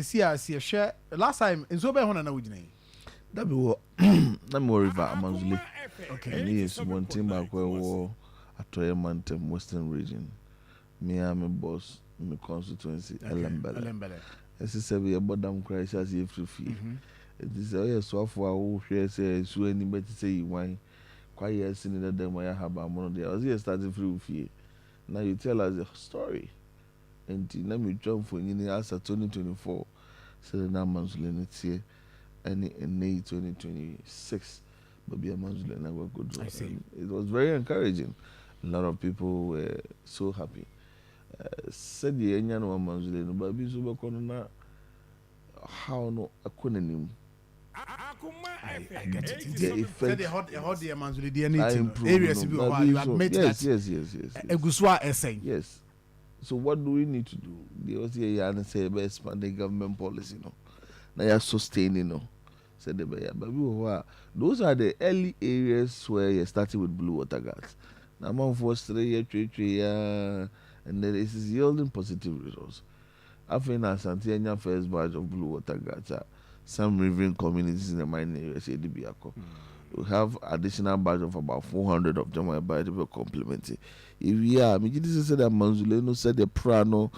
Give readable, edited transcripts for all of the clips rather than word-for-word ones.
see as you share last time in so be hona na wujina that be what na me river amazule okay and yes one thing back where war atoye mantem western region me am boss me constituency elembele ese se be bodam crash as you free it is so for who share say so any better say wine quiet sin in the my haba mono there was here starting free fee now you tell us a story and let me jump for you as 2024 so na manzule next year and in May 2026 but be a manzule na go good. It was very encouraging. A lot of people were so happy. Said the enya no manzule no but be so be kono na how no akonanim I get it. The effect they hold the manzule the anything areas you have made yes, that yes. eguswa essay. Yes. So what do we need to do? They was here and say expand the government policy, no. Now you're sustaining, no. Said the but those are the early areas where you started with blue water guards. Now man for 3 years, and then this is yielding positive results. After na Santiana first batch of blue water guards, some riverine communities in the mining areas, we have additional batch of about 400 of them by the complementing. If we are, me just said that Manzuleno said the Prano,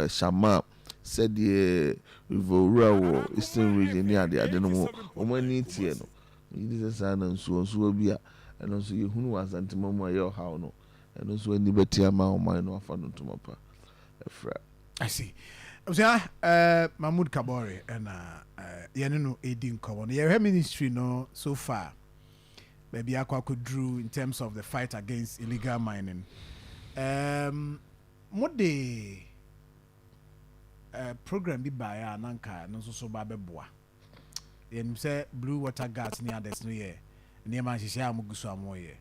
Shama, said the River Eastern region near the Adenoma, or many Tieno. Me just said and so be and also you who was Antimoma your how no, and also any better amount of mine or fun to Mapa. I see. Mahmud Kabore and Yanino Edin Common. Your ministry no so far. Maybe Akwa could drew in terms of the fight against illegal mining. What the program be by Nanka no so babe boa. And say blue water gas near this new year. Near man she share mugusu amoye.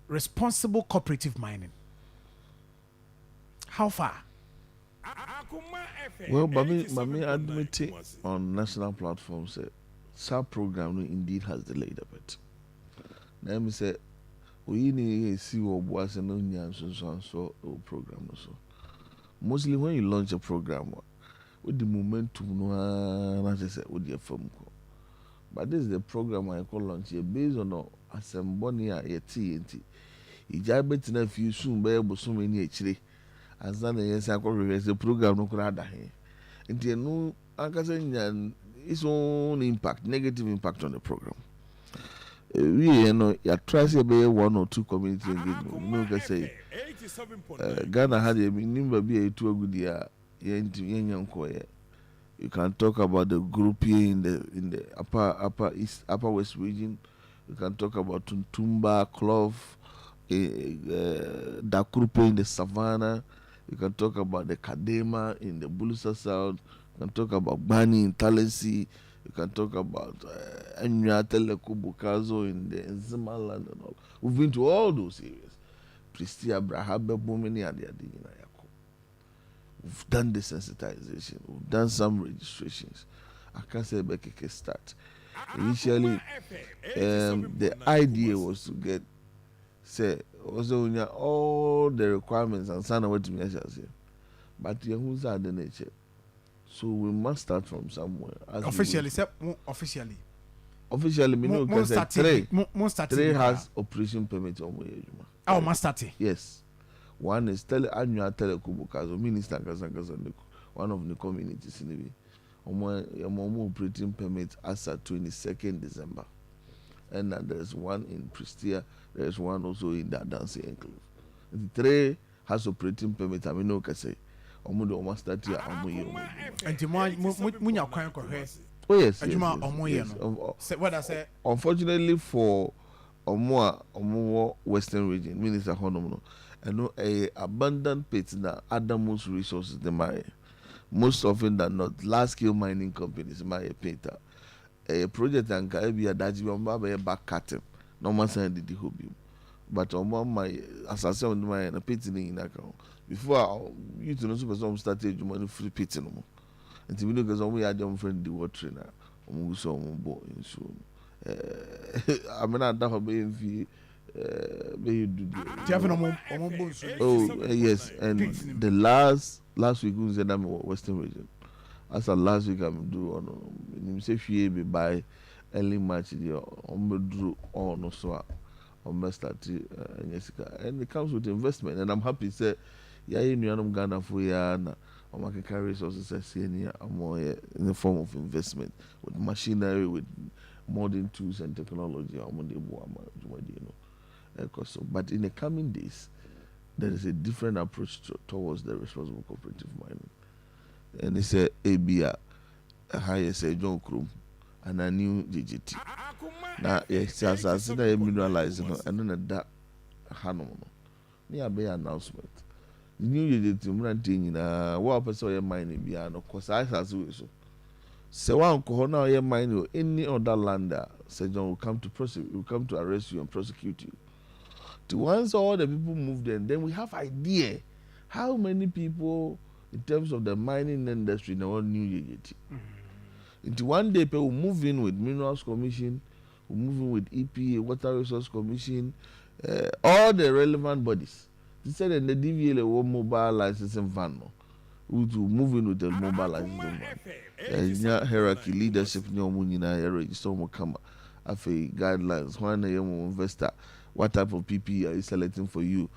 Responsible cooperative mining. How far? Well, Mami admit it on national platforms that SAP program indeed has delayed a bit. Let me say, we need to see what was and so program also. Mostly when you launch a program, with the momentum, no, I just said with your phone call. But this is the program I call launch here based on assembly at TNT. It's just better if you soon be able to many actually. As that yes, I call the program no crowd here. And you know, I can say its own impact, negative impact on the program. We you try to be 1 or 2 community engagement. You know, can say Ghana had a minimum be a 2 good year. You can talk about the group here in the upper west region. You can talk about Tuntumba, Clove, Dakurupe in the savannah. You can talk about the Kadema in the Bulusa South. You can talk about Bani in Talensi. You can talk about Enya Telekubukazo in the Nzimaland and all. We've been to all those areas. Pristia, Brahabe, Bumini, and the Adina Yako. We've done the sensitization. We've done some registrations. I can't say Bekeke start. Initially, the idea was to get, say, also all the requirements and sign away to me, but who's at the nature. So we must start from somewhere. Officially, me know because three has operation permit on way. Oh, must start. Yes, one is annual telekubukazo minister Kazangaza, one of the communities in the operating permit as at 22nd December. And there's one in Pristia, there's one also in that dancing enclave. The 3 has operating permit, I mean, no can say. Almost start here. Oh, yes. What I say? Unfortunately for Omo Western region, Minister Honomo, and no a abundant pits that other most resources they mine. Most often than not, large scale mining companies mine painter. A project and Caribbean that you are back cutting. No man said the hobby. But on my assassin on my pitting in account. Before you to know super some started you money free pitting no more. And to me because we had your friend the water now. So I mean I don't have you do yes, and the last week we said I'm Western region. As a last week I'm do on say fear be by early March the drew on so on start and it comes with investment, and I'm happy say yeah in Ghana for ya na can carry resources in the form of investment with machinery, with modern tools and technology. But in the coming days, there is a different approach towards the responsible cooperative mining. And it's a ABA, a higher say John Krum, and a new GGT. Now, yes, as I said, I mineralizing and then that Hanon. Near Bay announcement. The new GGT, Murantin, what person you're mining beyond, of course, I have so. So one corner you're mining any other lander, said John will come to prosecute, will come to arrest you and prosecute you. Once all the people move then we have idea how many people in terms of the mining industry in our new UGT. Into one day people move in with Minerals Commission, we move in with EPA, Water Resource Commission, all the relevant bodies. They said in the DVL mobile licensing van, we to move in with the mobile licensing van. Hierarchy leadership no munina register mo kama. Afe guidelines when a young investor. What type of PPE are you selecting for you?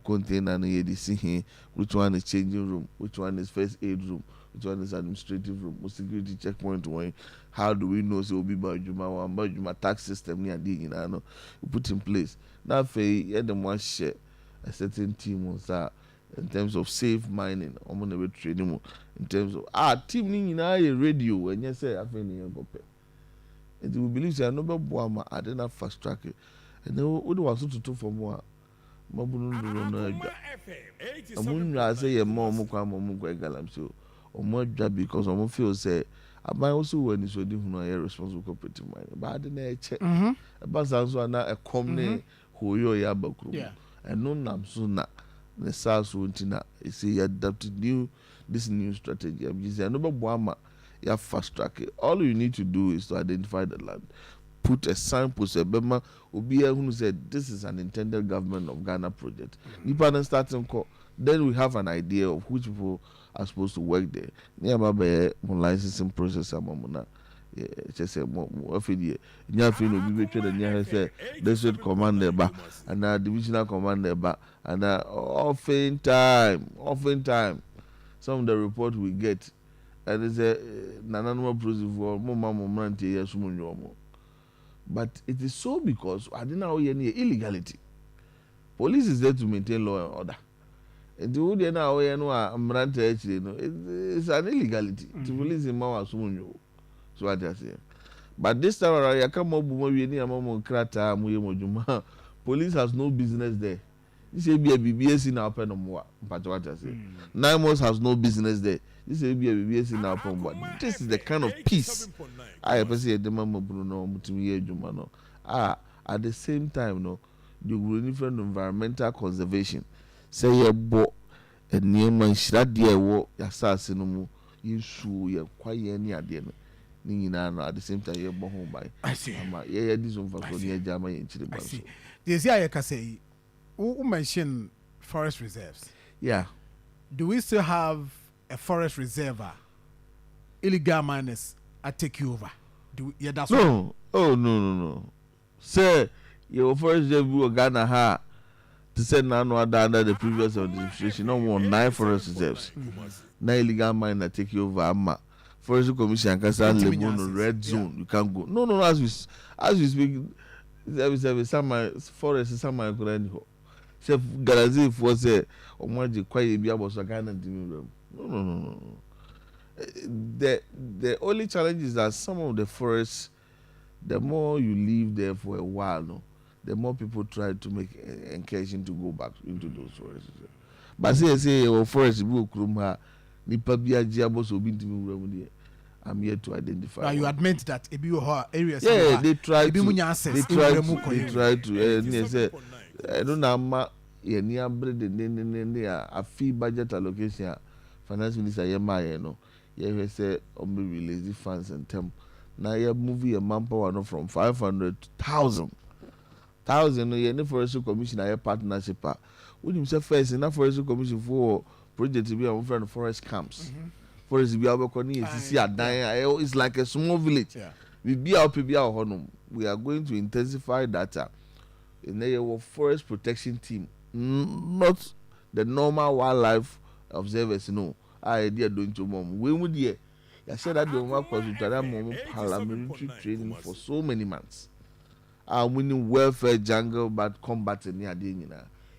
Contain and ADC, which one is changing room, which one is first aid room, which one is administrative room, what security checkpoint one. How do we know so will be by Juma tax system near the we put in place. Now for them one share a certain team on that in terms of safe mining, I'm gonna be training in terms of team in a radio and yes say I think go pay. And we believe say no boama I didn't fast track it. And then what was to do for more? Mabunu no edwa. Amunwa say ye mom kwa mom kwa galamsey. Omo edwa because omo feel say aban also when is odi hu no responsible cooperative mining. But I didn't check. About so na ekom ne hoyo ya bakru. And no nam so na the SARS untina say adapted this new strategy. I'm just say no boama ya fast track it. All you need to do is to identify the land. Put a signpost, a bema, Obia who said this is an intended government of Ghana project. Then we have an idea of which people are supposed to work there. Near my licensing process, just say more video. Near Fino be betrayed and near say district commander ba and divisional commander ba and often time. Some of the report we get and it's a nananuma process for more yes. But it is so because I didn't know any illegality. Police is there to maintain law and order. And the would now actually it's an illegality. The police in Mawa Sumunyo. So what I say. But this time around, you come up with any police has no business there. This will be a BBS in our pen of more. But what I say. 9 months has no business there. This will be a BBS in our pen. But this is the kind of peace. I say the mama Bruno Mutumi Jumano. At the same time, no, the different environmental conservation. Say ye bo a near man shrat dear wo assassin you sue ye quite any idea. At the same time, you're home by. I see. Yeah, this one for Jama in Chile. I see. There's I can say, who mentioned forest reserves? Yeah. Do we still have a forest reserve? Illegal miners I take you over. That's no. Oh no. Say your forest reserve Ghana ha to send now under the previous administration. No more 9 forest reserves. 9 illegal miners take you over. Forest Commission can start Lemon red zone. You can't go. No. As we speak, some forest is some anyhow. Chef Galazi for say or more quiet be about Ghana. No. The only challenge is that some of the forests, the more you live there for a while, no, the more people try to make occasion to go back into those forests. But say forest will come nipa bi ajiabo so bi ntimi wura mu de I'm here to identify. But you admit that areas they try to say I don't know ye ni abre de a fee budget allocation finance minister yema no ye say be release the funds and term now ye movie a manpower no from 500 to 1,000 1,000 no yɛ forestry commission ayɛ partnership a wonim sɛ first na forestry commission for project bi a wɔn fɛ no forest camps forest bi a wɔbɛkɔ ne yɛsisi adan it's like a small village bibi a wɔpɛ bi a wɔ hɔnom we are going to intensify that and then your forest protection team not the normal wildlife observers no idea don't you mom we would hear I said that the work was with that parliamentary training for so many months winning welfare jungle but combating near the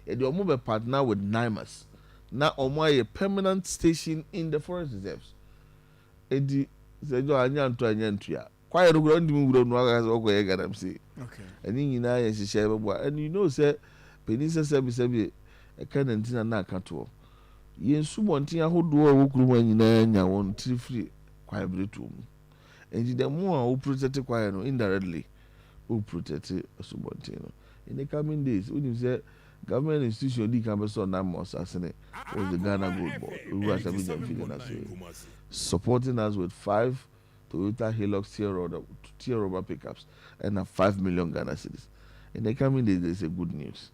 and you move a partner with NIMAS now a permanent station in the forest reserves and the quiet ground we don't know galamsey and you know yes and you know say penisa sebi a canantina na kato yen subontin ahodo a wokuru nyina nya won free quiet bretum and the more who protect quiet no indirectly who protect subontin no in the coming days when you say government institution di can be so na mo asasene was the Ghana Gold Board who has been supporting us with 5 Toyota Hilux tier rubber pickups and 5 million Ghana cedis. In the coming days, there is a good news.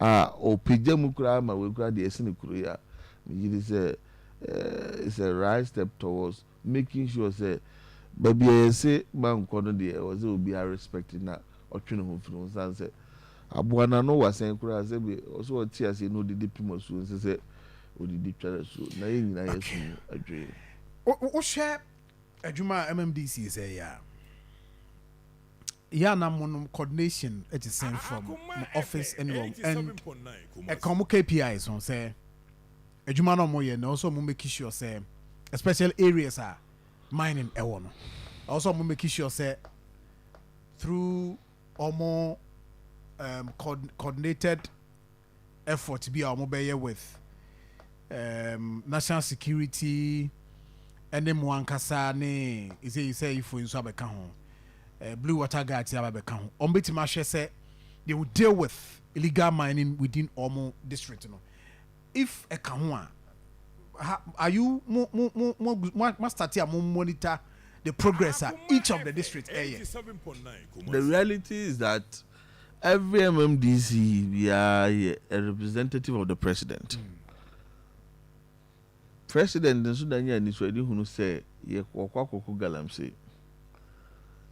Pija mukura ma we kura the esini kuruya. It's a right step towards making sure say baby say man kono de was will be respected na otwene ho funu san say abuana no wasen kura say be also tia say no de pimo so say odidi tware so na yin na yesu adwe. O share adwuma MMDCE say ya na monum coordination it is sent from my office anyway and Akoma KPIs on say adwuma no mo ye na also mo make sure say especially areas are mining ewo no also mo make sure say through more coordinated effort be our mobile with national security and then mo ankasa ne you say if you so abeka ho blue water guards abeka ho ombetima hwe say they will deal with illegal mining within Omo district no if a ho are you must start here monitor the progress at each of the district area. The reality is that every MMDC we are a representative of the president. President in Sudan ni swedi hunu say ye kwakwa galamsey.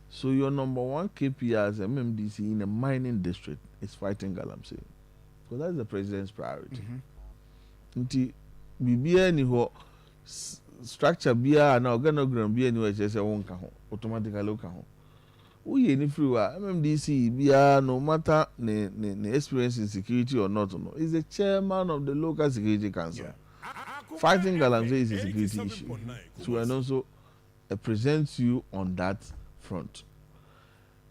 So your number one KPI as MMDC in a mining district is fighting galamsey. Because that's the president's priority. Nti bibia ni ho structure bia na organogram bia ni we say won ka ho automatically ka ho. Uye ni free wa MMDC bia no matter ne experience in security or not no is the chairman of the local security council. Yeah. Fighting galamsey is a security issue. So and also presents you on that front.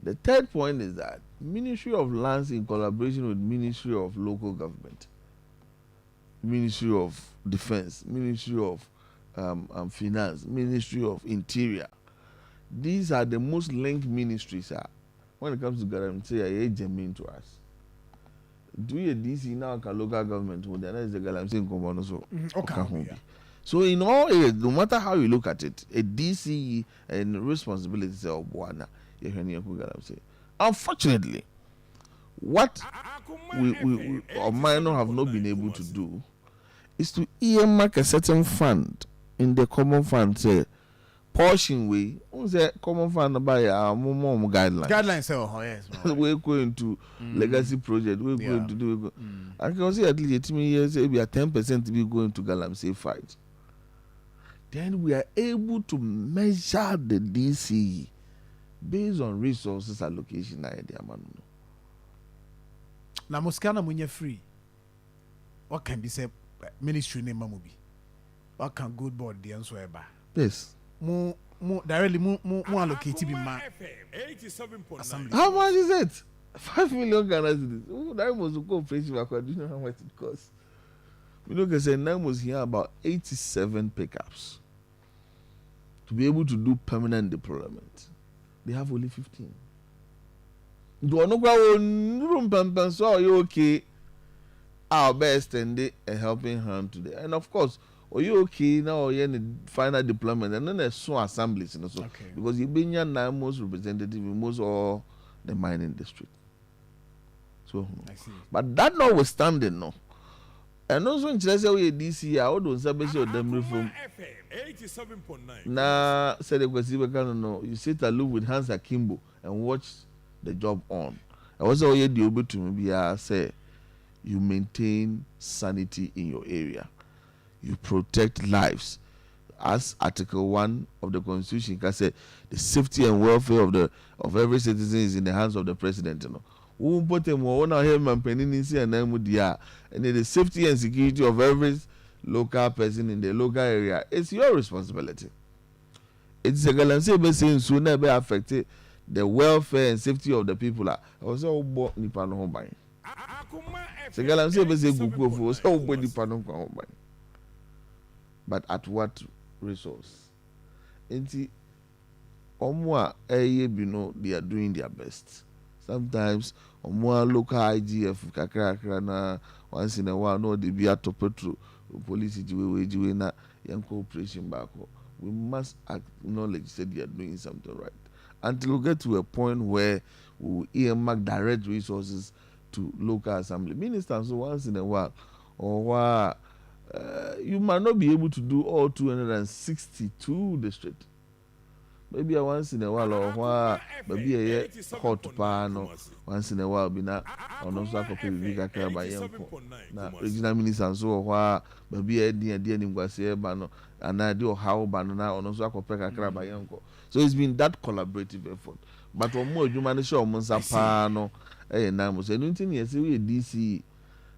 The third point is that Ministry of Lands in collaboration with Ministry of Local Government, Ministry of Defense, Ministry of Finance, Ministry of Interior. These are the most linked ministries when it comes to galamsey are germane to us. Do you DC now can local government who then is the galamsey in common so okay. So in all areas, no matter how you look at it, a DCE and responsibility of Buana, galamsey. Unfortunately, what we or minor have not been able to do is to earmark a certain fund in the common fund say portion way the common fund by more guidelines yes we're going to legacy project we're going to do I can see at least 18 years we are 10% to be going to galamsey fight. Then we are able to measure the DCE based on resources allocation na the amount. Na muskana munye free. What can be said ministry name mamubi? What can good board the answer ba? Yes. More directly more allocated in my how much is it? 5 million Ghana cedis. That was a cooperation accord. Do you know how much it costs? We look at say now was here about 87 pickups to be able to do permanent deployment. They have only 15. Do you know so you okay? Our best and a helping hand today. And of course, are you okay now? You're in the final deployment and then there's so assemblies, you know, so because you've been your most representative in most of the mining district. So, I see. but that notwithstanding, no. And also in Chelsea, we DC, I don't say or them reform. 87.9. Na said the question, no, you sit aloof with Hans Akimbo and watch the job on. I was all you do to me, say, you maintain sanity in your area, you protect lives. As Article 1 of the Constitution can say, the safety and welfare of every citizen is in the hands of the president. You know, who put them on him and penning and the safety and security of every local person in the local area. It's your responsibility. It's a galamsey saying soon never affected the welfare and safety of the people. I was all bought Nippon home by. It's a galamsey saying go for so Nippon home by. But at what resource? Inti omwa they are doing their best. Sometimes omwa local IGF kakra na once in a while no they be at petro police jiwe na young cooperation back. We must acknowledge that they are doing something right until we get to a point where we will earmark direct resources to local assembly ministers. So once in a while or you might not be able to do all 262 districts. Maybe once in a while or maybe a hot pan once in a while be not or also bigger care by young regional ministers so maybe a dear bano and I do how banana or also by young. So it's been that collaborative effort. But one more you manage to pano namos anything you see with DC.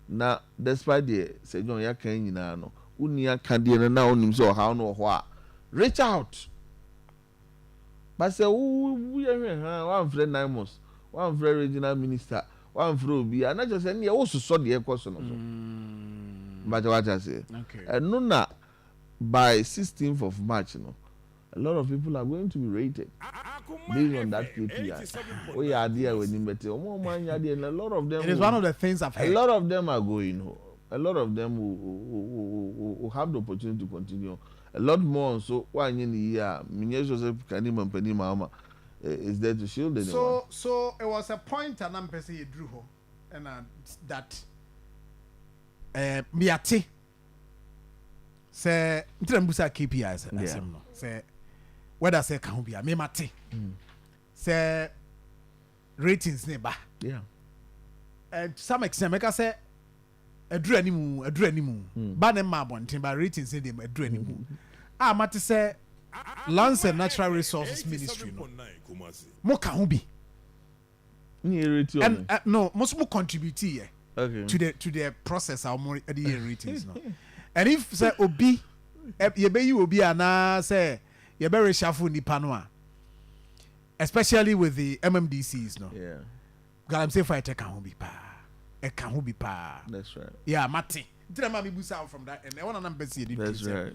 Na despite the say John ya kan nyina no unia kan de na onim so how no ho reach out but say we ha one friend 9 months one friend regional minister one friend obi and not just say e wo so de ekoso no so but what I say Okay. And no na by 16th of March no a lot of people are going to be rated based on that KPI. Oh yeah, dear when you met a lot of them. It is one of the things I've heard. A lot of them are going home. A lot of them will have the opportunity to continue. A lot more. So why in the year, Penny is there to shield anyone. So it was a point and I'm saying you drew home, and that Miati say Mbusa KPIs. Say whether say can be a me mate. Say ratings neighbor. Yeah. And to some extent, make us say a drew any Ban and mabon, but ratings in them a drew any mate say Lands and Natural Resources Ministry. Mo can be. And no, most more contribute here to the process or more ratings. No. And if say obi, you will be an say. You better reshuffle the panwa, especially with the MMDCs, no. Yeah. Galamsey fighter can't be pa. It can't be pa. That's right. Yeah, Mati. Did I busa from that? And I want to number see. That's right.